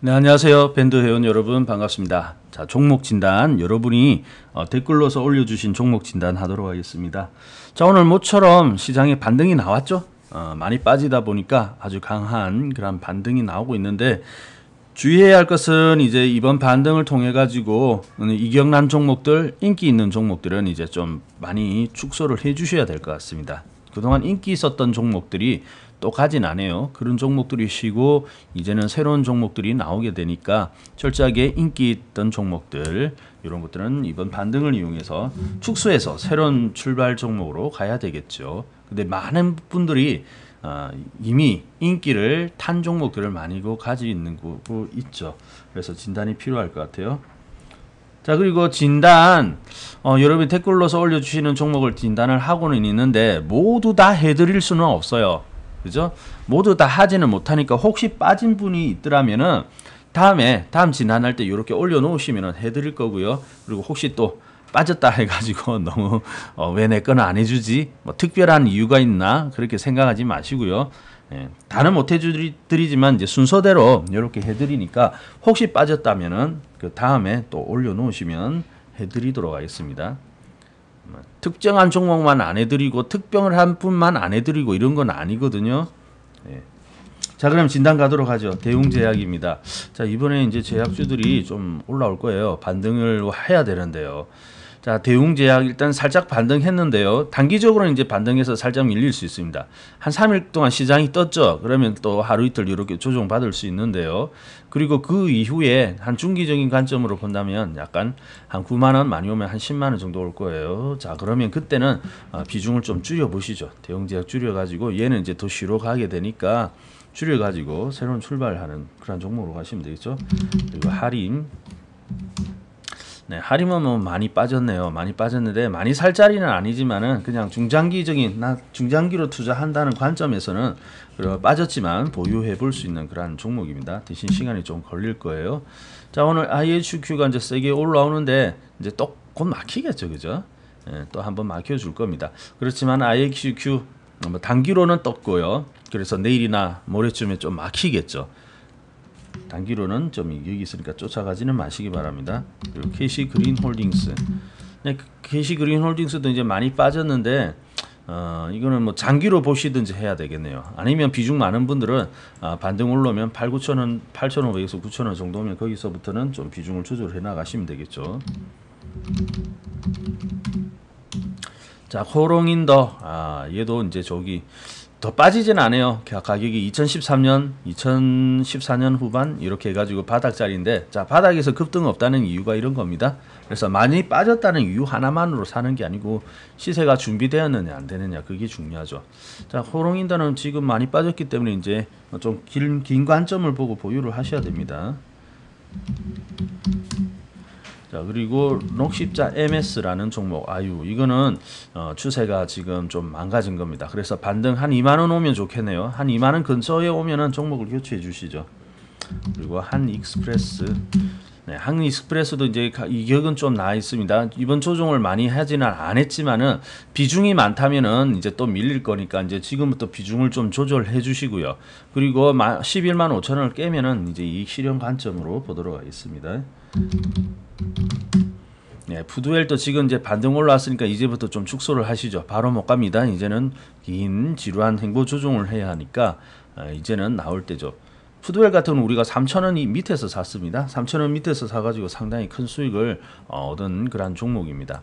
네, 안녕하세요. 밴드 회원 여러분 반갑습니다. 자, 종목 진단 여러분이 댓글로서 올려주신 종목 진단 하도록 하겠습니다. 자, 오늘 모처럼 시장에 반등이 나왔죠. 많이 빠지다 보니까 아주 강한 그런 반등이 나오고 있는데 주의해야 할 것은 이제 이번 반등을 통해 가지고 이격난 종목들, 인기 있는 종목들은 이제 좀 많이 축소를 해 주셔야 될 것 같습니다. 그동안 인기 있었던 종목들이 또 가진 않아요. 그런 종목들이 쉬고 이제는 새로운 종목들이 나오게 되니까 철저하게 인기 있던 종목들 이런 것들은 이번 반등을 이용해서 축소해서 새로운 출발 종목으로 가야 되겠죠. 근데 많은 분들이 이미 인기를 탄 종목들을 많이 가지고 있는 거 있죠. 그래서 진단이 필요할 것 같아요. 자, 그리고 진단 여러분이 댓글로서 올려주시는 종목을 진단을 하고는 있는데 모두 다 해드릴 수는 없어요. 그죠? 모두 다 하지는 못하니까 혹시 빠진 분이 있더라면은 다음 진단할 때 이렇게 올려놓으시면 해드릴 거고요. 그리고 혹시 또 빠졌다 해가지고 너무 왜 내 거는 안 해주지? 뭐 특별한 이유가 있나? 그렇게 생각하지 마시고요. 예, 다는 못 해드리지만 이제 순서대로 이렇게 해드리니까 혹시 빠졌다면은 그 다음에 또 올려놓으시면 해드리도록 하겠습니다. 특정한 종목만 안 해드리고 특별한 분만 안 해드리고 이런 건 아니거든요. 예. 자, 그럼 진단 가도록 하죠. 대웅제약입니다. 자, 이번에 이제 제약주들이 좀 올라올 거예요. 반등을 해야 되는데요. 자, 대웅제약 일단 살짝 반등했는데요. 단기적으로는 이제 반등해서 살짝 밀릴 수 있습니다. 한 3일 동안 시장이 떴죠. 그러면 또 하루 이틀 이렇게 조정받을 수 있는데요. 그리고 그 이후에 한 중기적인 관점으로 본다면 약간 한 9만 원, 많이 오면 한 10만 원 정도 올 거예요. 자, 그러면 그때는 비중을 좀 줄여 보시죠. 대웅제약 줄여 가지고 얘는 이제 더 쉬러 가게 되니까 줄여 가지고 새로운 출발하는 그런 종목으로 가시면 되겠죠. 그리고 할인. 네, 할인은 뭐 많이 빠졌네요. 많이 빠졌는데 많이 살 자리는 아니지만은 그냥 중장기로 투자한다는 관점에서는 빠졌지만 보유해 볼 수 있는 그런 종목입니다. 대신 시간이 좀 걸릴 거예요. 자, 오늘 IHQ가 이제 세게 올라오는데 이제 또 곧 막히겠죠, 그죠? 예, 또 한번 막혀줄 겁니다. 그렇지만 IHQ 뭐 단기로는 떴고요. 그래서 내일이나 모레쯤에 좀 막히겠죠. 단기로는 좀 여기 있으니까 쫓아가지는 마시기 바랍니다. 그리고 KC그린홀딩스. 네, KC그린홀딩스도 이제 많이 빠졌는데 이거는 뭐 장기로 보시든지 해야 되겠네요. 아니면 비중 많은 분들은 반등 올라오면 8,900원, 8,500에서 9,000원 정도면 거기서부터는 좀 비중을 조절해 나가시면 되겠죠. 자, 코롱인더. 얘도 이제 저기 더 빠지진 않아요. 가격이 2014년 후반 이렇게 해가지고 바닥짜리인데, 자, 바닥에서 급등 없다는 이유가 이런 겁니다. 그래서 많이 빠졌다는 이유 하나만으로 사는 게 아니고 시세가 준비되었느냐 안 되느냐, 그게 중요하죠. 자, 호롱인더는 지금 많이 빠졌기 때문에 이제 좀 긴 관점을 보고 보유를 하셔야 됩니다. 자, 그리고 녹십자 MS라는 종목. 이거는 추세가 지금 좀 망가진 겁니다. 그래서 반등 한 2만원 오면 좋겠네요. 한 2만원 근처에 오면은 종목을 교체해 주시죠. 그리고 한익스프레스. 네, 한익스프레스도 이제 이격은 좀 나와 있습니다. 이번 조정을 많이 하지는 안 했지만은 비중이 많다면은 이제 또 밀릴 거니까 이제 지금부터 비중을 좀 조절해 주시고요. 그리고 11만 5천원을 깨면은 이제 이익 실현 관점으로 보도록 하겠습니다. 네, 푸드웰도 지금 이제 반등 올라왔으니까 이제부터 좀 축소를 하시죠. 바로 못 갑니다. 이제는 긴 지루한 행보 조정을 해야 하니까 이제는 나올 때죠. 푸드웰 같은 경우는 우리가 3,000원 밑에서 샀습니다. 3,000원 밑에서 사가지고 상당히 큰 수익을 얻은 그런 종목입니다.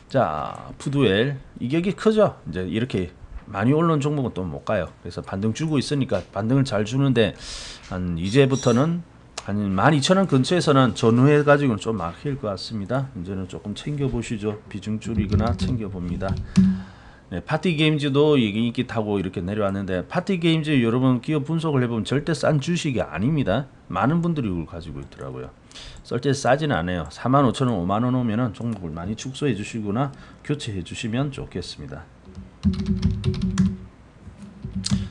자, 푸드웰 이격이 크죠. 이제 이렇게 많이 올라온 종목은 또 못 가요. 그래서 반등 주고 있으니까 반등을 잘 주는데 한 이제부터는 한 12,000원 근처에서는 전후해 가지고는 좀 막힐 것 같습니다. 이제는 조금 챙겨보시죠. 비중 줄이거나 챙겨봅니다. 네, 파티게임즈도 인기 타고 이렇게 내려왔는데, 파티게임즈 여러분 기업 분석을 해보면 절대 싼 주식이 아닙니다. 많은 분들이 이걸 가지고 있더라고요. 절대 싸지는 않아요. 45,000원, 5만원 오면은 종목을 많이 축소해 주시거나 교체해 주시면 좋겠습니다.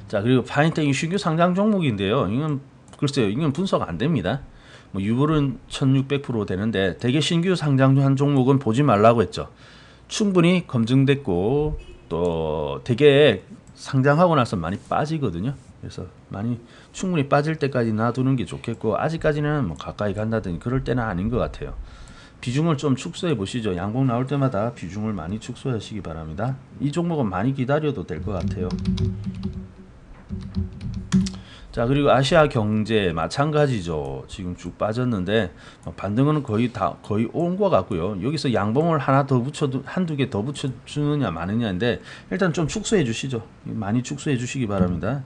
자, 그리고 파인텍이 신규 상장 종목인데요. 이건 글쎄요, 이건 분석 안 됩니다. 뭐 유불은 1600% 되는데 되게 신규 상장한 종목은 보지 말라고 했죠. 충분히 검증됐고 또 되게 상장하고 나서 많이 빠지거든요. 그래서 많이 충분히 빠질 때까지 놔두는 게 좋겠고, 아직까지는 뭐 가까이 간다든지 그럴 때는 아닌 것 같아요. 비중을 좀 축소해 보시죠. 양봉 나올 때마다 비중을 많이 축소하시기 바랍니다. 이 종목은 많이 기다려도 될 것 같아요. 자, 그리고 아시아 경제 마찬가지죠. 지금 쭉 빠졌는데 반등은 거의 온 것 같고요. 여기서 양봉을 하나 더 붙여도 한두 개 더 붙여주느냐 마느냐인데, 일단 좀 축소해 주시죠. 많이 축소해 주시기 바랍니다.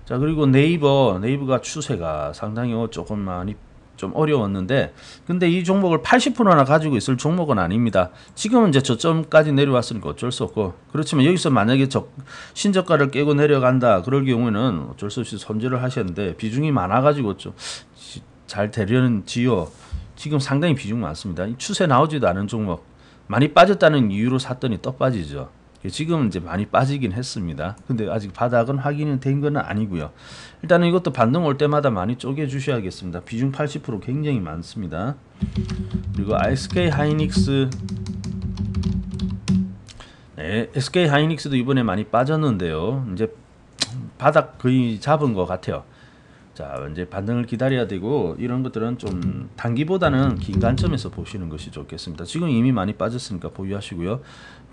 자, 그리고 네이버가 추세가 상당히 조금 많이 좀 어려웠는데, 근데 이 종목을 80%나 가지고 있을 종목은 아닙니다. 지금은 이제 저점까지 내려왔으니까 어쩔 수 없고, 그렇지만 여기서 만약에 신저가를 깨고 내려간다 그럴 경우에는 어쩔 수 없이 손절을 하셨는데, 비중이 많아가지고 좀 잘 되려는 지요. 지금 상당히 비중 많습니다. 이 추세 나오지도 않은 종목, 많이 빠졌다는 이유로 샀더니 또 빠지죠. 지금은 이제 많이 빠지긴 했습니다. 근데 아직 바닥은 확인이 된 건 아니고요. 일단은 이것도 반등 올 때마다 많이 쪼개 주셔야겠습니다. 비중 80% 굉장히 많습니다. 그리고 SK 하이닉스, 네, SK 하이닉스도 이번에 많이 빠졌는데요. 이제 바닥 거의 잡은 것 같아요. 자, 이제 반등을 기다려야 되고, 이런 것들은 좀 단기보다는 긴 관점에서 보시는 것이 좋겠습니다. 지금 이미 많이 빠졌으니까 보유하시고요.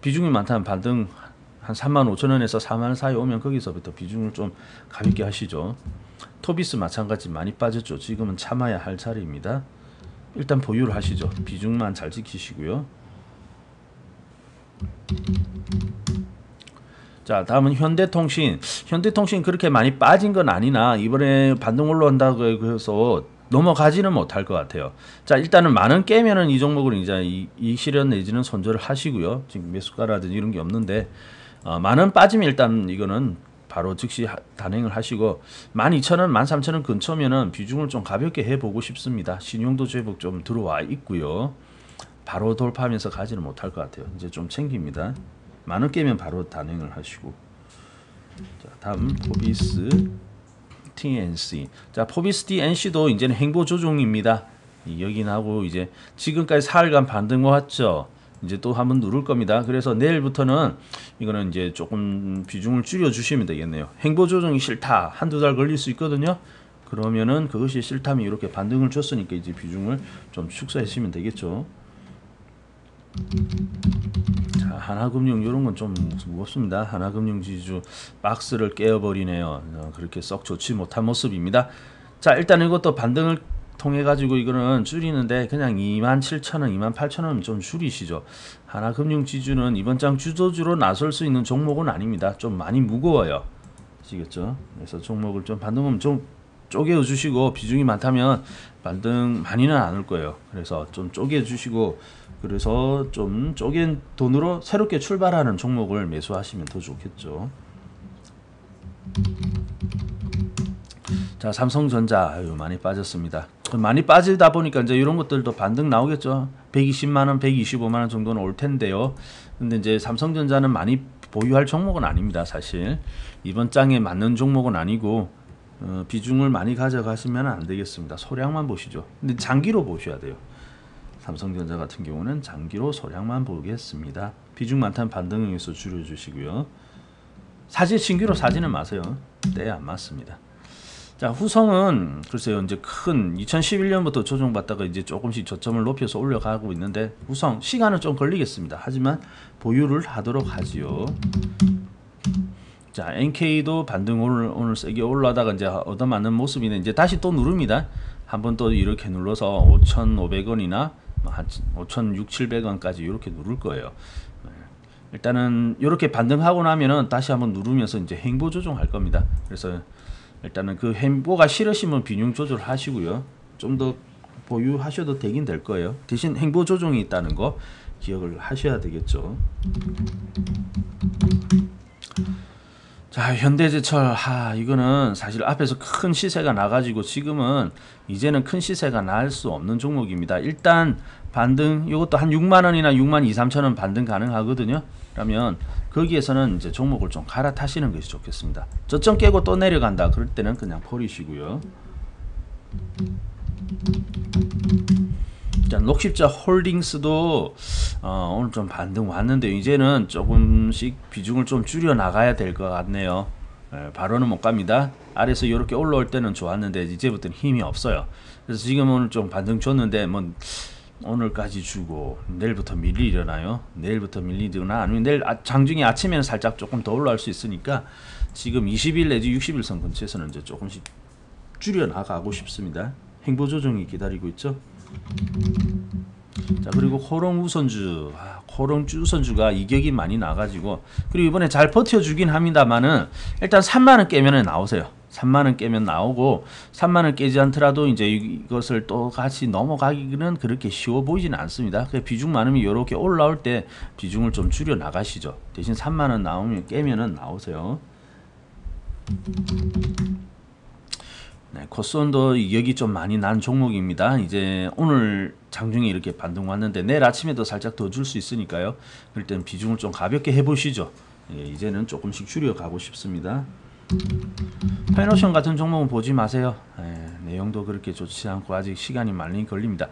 비중이 많다면 반등 한 35,000원에서 40,000원 사이 오면 거기서부터 비중을 좀 가볍게 하시죠. 토비스 마찬가지 많이 빠졌죠. 지금은 참아야 할 자리입니다. 일단 보유를 하시죠. 비중만 잘 지키시고요. 자, 다음은 현대통신. 현대통신 그렇게 많이 빠진 건 아니나 이번에 반등 올라온다고 해서 넘어가지는 못할 것 같아요. 자, 일단은 만원 깨면은 이 종목을 이제 이익 실현 내지는 손절을 하시고요. 지금 매수가라든지 이런 게 없는데, 만원 빠지면 일단 이거는 바로 즉시 단행을 하시고, 12,000원, 13,000원 근처면은 비중을 좀 가볍게 해보고 싶습니다. 신용도 제법 좀 들어와 있고요. 바로 돌파하면서 가지는 못할 것 같아요. 이제 좀 챙깁니다. 만원 깨면 바로 단행을 하시고. 자, 다음 포비스 TNC. 자, 포비스 TNC도 이제는 행보 조종입니다. 여기 나오고 이제 지금까지 4일간 반등 왔죠. 이제 또 한번 누를 겁니다. 그래서 내일부터는 이거는 이제 조금 비중을 줄여 주시면 되겠네요. 행보 조정이 싫다, 한두 달 걸릴 수 있거든요. 그러면은 그것이 싫다면 이렇게 반등을 줬으니까 이제 비중을 좀 축소해 주시면 되겠죠. 자, 하나금융 이런 건 좀 무겁습니다. 하나금융 지주 박스를 깨어버리네요. 그렇게 썩 좋지 못한 모습입니다. 자, 일단 이것도 반등을 통해 가지고 이거는 줄이는데 그냥 27,000원, 28,000원 좀 줄이시죠. 하나금융 지주는 이번 장 주도주로 나설 수 있는 종목은 아닙니다. 좀 많이 무거워요. 아시겠죠? 그래서 종목을 좀 반등은 좀 쪼개 주시고, 비중이 많다면 반등 많이는 안 올 거예요. 그래서 좀 쪼개 주시고, 그래서 좀 쪼갠 돈으로 새롭게 출발하는 종목을 매수하시면 더 좋겠죠. 자, 삼성전자 많이 빠졌습니다. 많이 빠지다 보니까 이제 이런 것들도 반등 나오겠죠. 120만 원, 125만 원 정도는 올 텐데요. 근데 이제 삼성전자는 많이 보유할 종목은 아닙니다. 사실 이번 장에 맞는 종목은 아니고, 비중을 많이 가져가시면 안 되겠습니다. 소량만 보시죠. 근데 장기로 보셔야 돼요. 삼성전자 같은 경우는 장기로 소량만 보겠습니다. 비중 많다면 반등에서 줄여주시고요. 사실 신규로 사지는 마세요. 때에 안 맞습니다. 자, 후성은 글쎄요, 이제 큰 2011년부터 조정받다가 이제 조금씩 저점을 높여서 올라가고 있는데, 후성 시간은 좀 걸리겠습니다. 하지만 보유를 하도록 하지요. 자, NK도 반등 오늘 세게 올라다가 이제 얻어맞는 모습인데, 이제 다시 또 누릅니다. 한번 또 이렇게 눌러서 5,500원이나 5,600, 700원까지 이렇게 누를 거예요. 일단은 이렇게 반등하고 나면은 다시 한번 누르면서 이제 행보 조정할 겁니다. 그래서 일단은 그 행보가 싫으시면 비중 조절하시고요. 좀 더 보유하셔도 되긴 될 거예요. 대신 행보 조정이 있다는 거 기억을 하셔야 되겠죠. 자, 현대제철, 이거는 사실 앞에서 큰 시세가 나가지고 지금은 이제는 큰 시세가 날 수 없는 종목입니다. 일단 반등, 이것도 한 6만원이나 6만 2, 3천원 반등 가능하거든요. 그러면 거기에서는 이제 종목을 좀 갈아타시는 것이 좋겠습니다. 저점 깨고 또 내려간다 그럴 때는 그냥 버리시고요. 자, 녹십자 홀딩스도 오늘 좀 반등 왔는데 이제는 조금씩 비중을 좀 줄여 나가야 될 것 같네요. 바로는 못 갑니다. 아래에서 이렇게 올라올 때는 좋았는데 이제부터는 힘이 없어요. 그래서 지금 오늘 좀 반등 줬는데 뭐 오늘까지 주고 내일부터 밀리려나요? 내일부터 밀리거나 아니면 내일 장중에 아침에는 살짝 조금 더 올라올 수 있으니까 지금 20일 내지 60일 선 근처에서는 이제 조금씩 줄여 나가고 싶습니다. 행보 조정이 기다리고 있죠. 자, 그리고 호롱 우선주, 호롱 우선주가 이격이 많이 나가지고, 그리고 이번에 잘 버텨주긴 합니다만은 일단 3만원 깨면은 나오세요. 3만원 깨면 나오고, 3만원 깨지 않더라도 이제 이것을 또 같이 넘어가기는 그렇게 쉬워 보이지는 않습니다. 비중 많으면 이렇게 올라올 때 비중을 좀 줄여 나가시죠. 대신 3만원 나오면 깨면은 나오세요. 네, 코스온도 이격이 좀 많이 난 종목입니다. 이제 오늘 장중에 이렇게 반등 왔는데 내일 아침에도 살짝 더 줄 수 있으니까요. 그럴 땐 비중을 좀 가볍게 해보시죠. 예, 이제는 조금씩 줄여가고 싶습니다. 페노션 같은 종목은 보지 마세요. 내용도 그렇게 좋지 않고 아직 시간이 많이 걸립니다.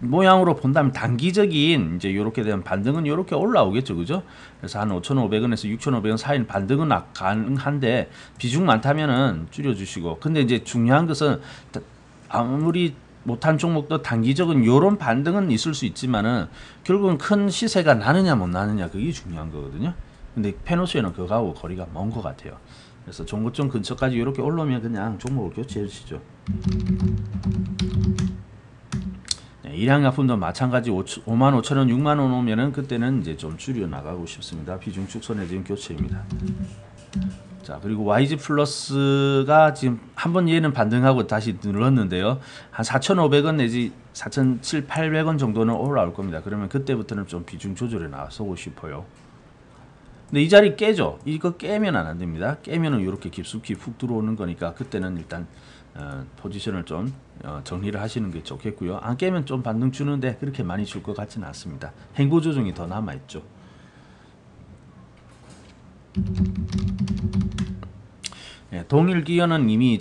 모양으로 본다면 단기적인 이제 이렇게 되면 반등은 이렇게 올라오겠죠, 그죠? 그래서 한 5,500원에서 6,500원 사이는 반등은 가능한데 비중 많다면은 줄여주시고. 근데 이제 중요한 것은 아무리 못한 종목도 단기적인 요런 반등은 있을 수 있지만은 결국은 큰 시세가 나느냐 못 나느냐 그게 중요한 거거든요. 근데 페노션은 그거하고 거리가 먼 것 같아요. 그래서 종고점 근처까지 이렇게 올라오면 그냥 종목을 교체해 주시죠. 네, 일양약품도 마찬가지 55,000원, 6만원 오면은 그때는 이제 좀 줄여 나가고 싶습니다. 비중 축소내 지금 교체입니다. 자, 그리고 YG 플러스가 지금 한번 얘는 반등하고 다시 늘었는데요. 한 4,500원 내지 4,700, 800원 정도는 올라올 겁니다. 그러면 그때부터는 좀 비중 조절에 나서고 싶어요. 근데 이 자리 깨죠. 이거 깨면 안 됩니다. 깨면은 이렇게 깊숙이 푹 들어오는 거니까 그때는 일단 포지션을 좀 정리를 하시는 게 좋겠고요. 안 깨면 좀 반등 주는데 그렇게 많이 줄 것 같지는 않습니다. 행보 조정이 더 남아 있죠. 네, 동일기어는 이미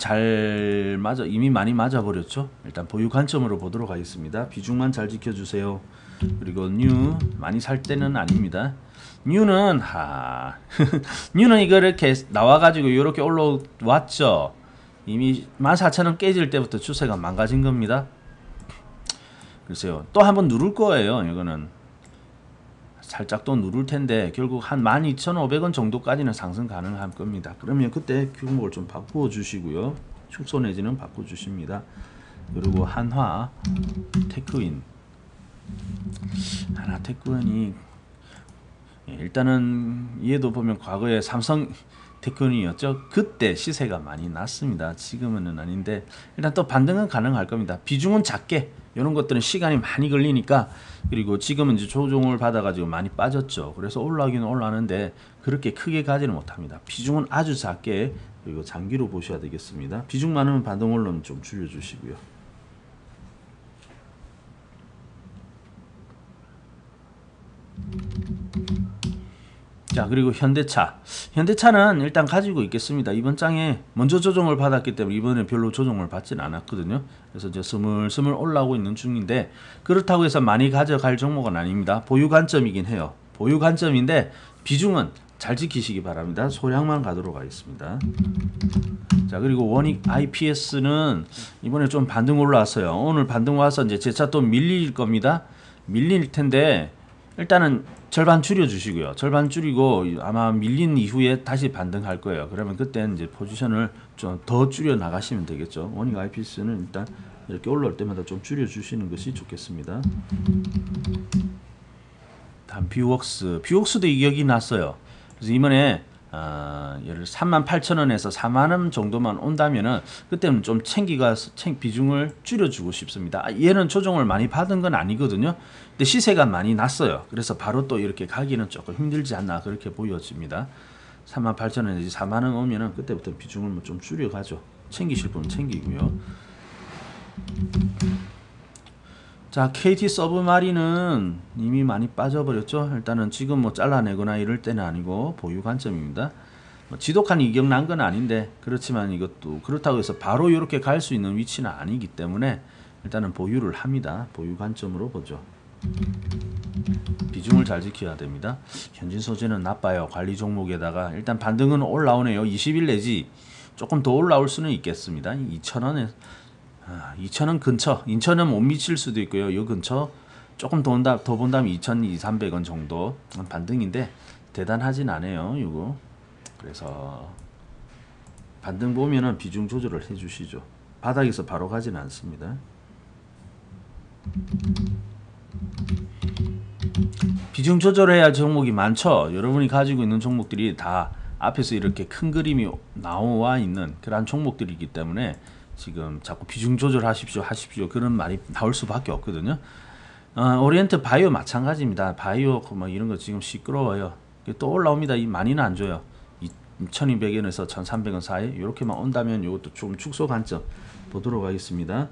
이미 많이 맞아버렸죠. 일단 보유 관점으로 보도록 하겠습니다. 비중만 잘 지켜주세요. 그리고 뉴 많이 살 때는 아닙니다. 뉴는 뉴는 이거 이렇게 나와가지고 이렇게 올라왔죠. 이미 14,000원 깨질 때부터 추세가 망가진 겁니다. 글쎄요, 또 한번 누를 거예요. 이거는 살짝 또 누를 텐데 결국 한 12,500원 정도까지는 상승 가능할 겁니다. 그러면 그때 규모를 좀 바꾸어 주시고요. 축소 내지는 바꿔 주십니다. 그리고 한화, 테크인, 테크인이 일단은 얘도 보면 과거에 삼성 테크인이었죠. 그때 시세가 많이 났습니다. 지금은 아닌데 일단 또 반등은 가능할 겁니다. 비중은 작게, 이런 것들은 시간이 많이 걸리니까. 그리고 지금은 이제 조정을 받아가지고 많이 빠졌죠. 그래서 올라가기는 올라가는데 그렇게 크게 가지는 못합니다. 비중은 아주 작게, 그리고 장기로 보셔야 되겠습니다. 비중 많으면 반등 올라오면 좀 줄여주시고요. 자, 그리고 현대차는 일단 가지고 있겠습니다. 이번 장에 먼저 조정을 받았기 때문에 이번에 별로 조정을 받지는 않았거든요. 그래서 이제 스물스물 올라오고 있는 중인데, 그렇다고 해서 많이 가져갈 종목은 아닙니다. 보유 관점이긴 해요. 보유 관점인데 비중은 잘 지키시기 바랍니다. 소량만 가도록 하겠습니다. 자, 그리고 원익 IPS는 이번에 좀 반등 올라왔어요. 오늘 반등 와서 이제 제 차 또 밀릴 겁니다. 밀릴 텐데 일단은 절반 줄여 주시고요. 절반 줄이고 아마 밀린 이후에 다시 반등할 거예요. 그러면 그때는 이제 포지션을 좀 더 줄여 나가시면 되겠죠. 원익 IPS는 일단 이렇게 올라올 때마다 좀 줄여 주시는 것이 좋겠습니다. 다음 비웍스도 이격이 났어요. 그래서 이번에 예를 38,000원에서 4만원 정도만 온다면은 그때는 좀 비중을 줄여주고 싶습니다. 얘는 조정을 많이 받은 건 아니거든요. 근데 시세가 많이 났어요. 그래서 바로 또 이렇게 가기는 조금 힘들지 않나 그렇게 보여집니다. 38,000원에서 4만원 오면은 그때부터 비중을 좀 줄여가죠. 챙기실 분은 챙기고요. 자, KT 서브마린은 이미 많이 빠져버렸죠. 일단은 지금 뭐 잘라내거나 이럴 때는 아니고 보유 관점입니다. 지독한 이격 난 건 아닌데, 그렇지만 이것도 그렇다고 해서 바로 이렇게 갈 수 있는 위치는 아니기 때문에 일단은 보유를 합니다. 보유 관점으로 보죠. 비중을 잘 지켜야 됩니다. 현진 소재는 나빠요. 관리 종목에다가 일단 반등은 올라오네요. 20일 내지 조금 더 올라올 수는 있겠습니다. 2,000원에 2,000원 근처, 인천은 못 미칠 수도 있고요. 이 근처 조금 더 본다면 2,200~300원 정도 반등인데 대단하진 않아요. 이거 그래서 반등 보면은 비중 조절을 해주시죠. 바닥에서 바로 가지는 않습니다. 비중 조절해야 할 종목이 많죠. 여러분이 가지고 있는 종목들이 다 앞에서 이렇게 큰 그림이 나와 있는 그런 종목들이기 때문에 지금 자꾸 비중 조절하십시오 하십시오 그런 말이 나올 수밖에 없거든요. 오리엔트 바이오 마찬가지입니다. 바이오 뭐 이런 거 지금 시끄러워요. 또 올라옵니다. 많이는 안 줘요. 1200원에서 1300원 사이 이렇게만 온다면 이것도 좀 축소 관점 보도록 하겠습니다.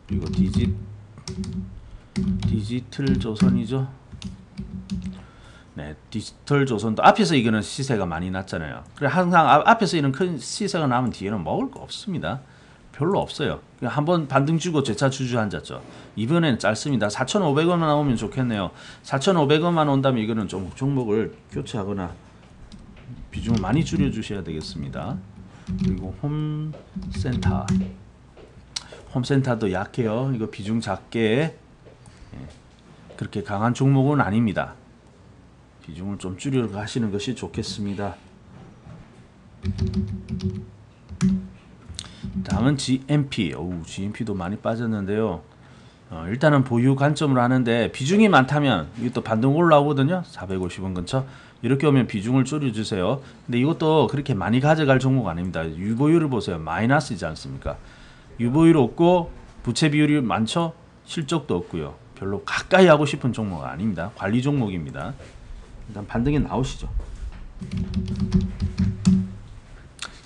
그리고 디지털 조선이죠. 네, 디지털 조선도 앞에서 이거는 시세가 많이 났잖아요. 그래 항상 앞에서 이런 큰 시세가 나면 뒤에는 먹을 거 없습니다. 별로 없어요. 한번 반등 주고 재차 주저앉았죠. 이번에는 짧습니다. 4,500원만 나오면 좋겠네요. 4,500원만 온다면 이거는 좀 종목을 교체하거나 비중을 많이 줄여주셔야 되겠습니다. 그리고 홈센터도 약해요. 이거 비중 작게 그렇게 강한 종목은 아닙니다. 비중을 좀 줄여 가시는 것이 좋겠습니다. 다음은 GMP. GMP도 많이 빠졌는데요. 일단은 보유 관점으로 하는데 비중이 많다면 이것도 반등 올라오거든요. 450원 근처. 이렇게 오면 비중을 줄여주세요. 근데 이것도 그렇게 많이 가져갈 종목 아닙니다. 유보율을 보세요. 마이너스이지 않습니까? 유보율 없고 부채 비율이 많죠. 실적도 없고요. 별로 가까이 하고 싶은 종목 아닙니다. 관리 종목입니다. 일단 반등이 나오시죠.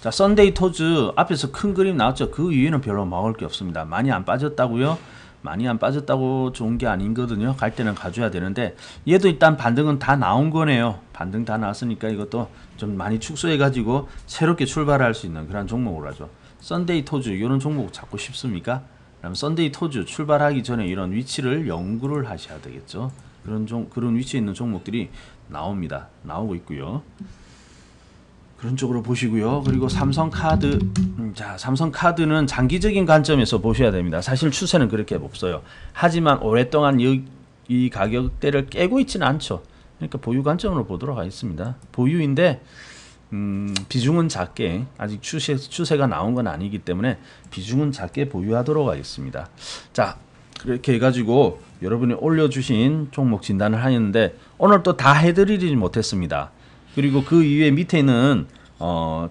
자, 썬데이 토즈 앞에서 큰 그림 나왔죠. 그 위에는 별로 먹을 게 없습니다. 많이 안 빠졌다고요? 많이 안 빠졌다고 좋은 게 아니거든요. 갈 때는 가져야 되는데 얘도 일단 반등은 다 나온 거네요. 반등 다 나왔으니까 이것도 좀 많이 축소해 가지고 새롭게 출발할 수 있는 그런 종목으로 하죠. 썬데이 토즈 이런 종목 잡고 싶습니까? 그럼 썬데이 토즈 출발하기 전에 이런 위치를 연구를 하셔야 되겠죠. 그런 위치에 있는 종목들이 나옵니다. 나오고 있고요. 그런 쪽으로 보시고요. 그리고 삼성카드. 자, 삼성카드는 장기적인 관점에서 보셔야 됩니다. 사실 추세는 그렇게 없어요. 하지만 오랫동안 이 가격대를 깨고 있지는 않죠. 그러니까 보유 관점으로 보도록 하겠습니다. 보유인데 비중은 작게 아직 추세가 나온 건 아니기 때문에 비중은 작게 보유하도록 하겠습니다. 자, 그렇게 해가지고 여러분이 올려주신 종목 진단을 하였는데 오늘 또 다 해드리지 못했습니다. 그리고 그 이외에 밑에는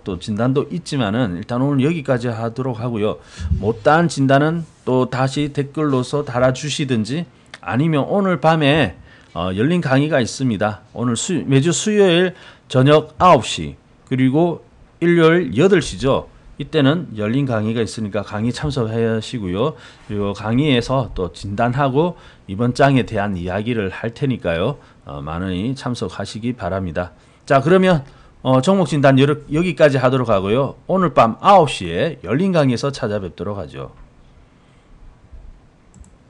또 진단도 있지만은 일단 오늘 여기까지 하도록 하고요. 못다한 진단은 또 다시 댓글로서 달아주시든지 아니면 오늘 밤에 열린 강의가 있습니다. 오늘 매주 수요일 저녁 9시 그리고 일요일 8시죠. 이때는 열린 강의가 있으니까 강의 참석하시고요. 그리고 강의에서 또 진단하고 이번 장에 대한 이야기를 할 테니까요. 많이 참석하시기 바랍니다. 자, 그러면 종목 진단 여기까지 하도록 하고요. 오늘 밤 9시에 열린 강의에서 찾아뵙도록 하죠.